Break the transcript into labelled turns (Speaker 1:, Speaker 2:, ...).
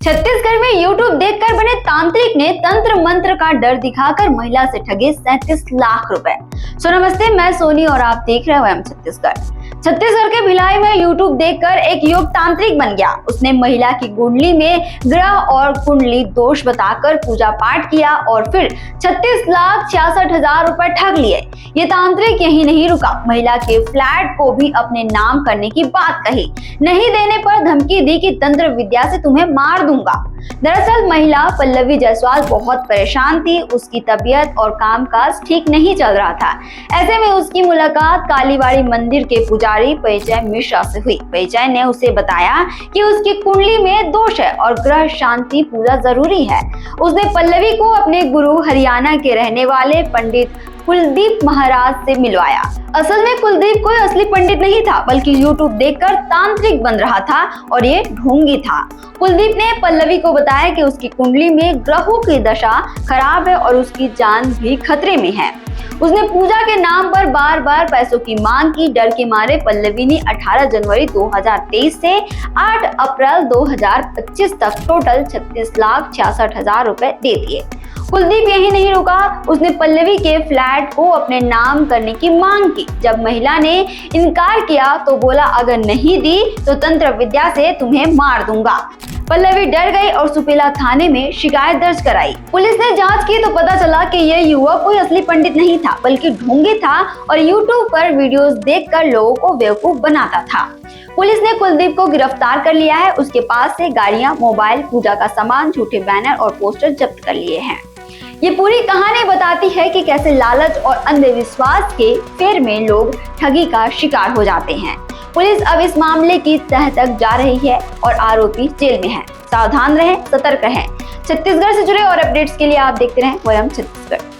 Speaker 1: छत्तीसगढ़ में यूट्यूब देखकर बने तांत्रिक ने तंत्र मंत्र का डर दिखाकर महिला से ठगे 37 लाख रुपए। नमस्ते, मैं सोनी और आप देख रहे हैं छत्तीसगढ़। छत्तीसगढ़ के भिलाई में यूट्यूब देखकर एक युवक तांत्रिक बन गया। उसने महिला की कुंडली में ग्रह और कुंडली दोष बताकर पूजा पाठ किया और फिर 36,66,000 रुपए ठग लिए। ये तांत्रिक यही नहीं रुका, महिला के फ्लैट को भी अपने नाम करने की बात कही। नहीं देने पर धमकी दी कि तंत्र विद्या से तुम्हें मार दूंगा। दरअसल महिला पल्लवी जायसवाल बहुत परेशान थी। उसकी तबीयत और कामकाज ठीक नहीं चल रहा था। ऐसे में उसकी मुलाकात कालीबाड़ी मंदिर के पुजारी परिचय मिश्रा से हुई। परिचय ने उसे बताया कि उसकी कुंडली में दोष है और ग्रह शांति पूजा जरूरी है। उसने पल्लवी को अपने गुरु हरियाणा के रहने वाले पंडित कुलदीप महाराज से मिलवाया। असल में कुलदीप कोई असली पंडित नहीं था, बल्कि यूट्यूब देखकर तांत्रिक बन रहा था और ये ढोंगी था। कुलदीप ने पल्लवी को बताया कि उसकी कुंडली में ग्रहों की दशा खराब है और उसकी जान भी खतरे में है। उसने पूजा के नाम पर बार बार पैसों की मांग की। डर के मारे पल्लवी ने 18 जनवरी 2023 से 8 अप्रैल 2025 तक टोटल 36,66,000 रुपए दे दिए। कुलदीप यही नहीं रुका, उसने पल्लवी के फ्लैट को अपने नाम करने की मांग की। जब महिला ने इनकार किया तो बोला, अगर नहीं दी तो तंत्र विद्या से तुम्हें मार दूंगा। पल्लवी डर गई और सुपेला थाने में शिकायत दर्ज कराई। पुलिस ने जांच की तो पता चला कि यह युवक कोई असली पंडित नहीं था, बल्कि ढोंगी था और यूट्यूब पर वीडियोस देखकर लोगों को बेवकूफ बनाता था। पुलिस ने कुलदीप को गिरफ्तार कर लिया है। उसके पास से गाड़ियां, मोबाइल, पूजा का सामान, झूठे बैनर और पोस्टर जब्त कर लिए हैं। ये पूरी कहानी बताती है कि कैसे लालच और अंधविश्वास के फेर में लोग ठगी का शिकार हो जाते हैं। पुलिस अब इस मामले की तह तक जा रही है और आरोपी जेल में है। सावधान रहें, सतर्क रहें। छत्तीसगढ़ से जुड़े और अपडेट्स के लिए आप देखते रहें वयम छत्तीसगढ़।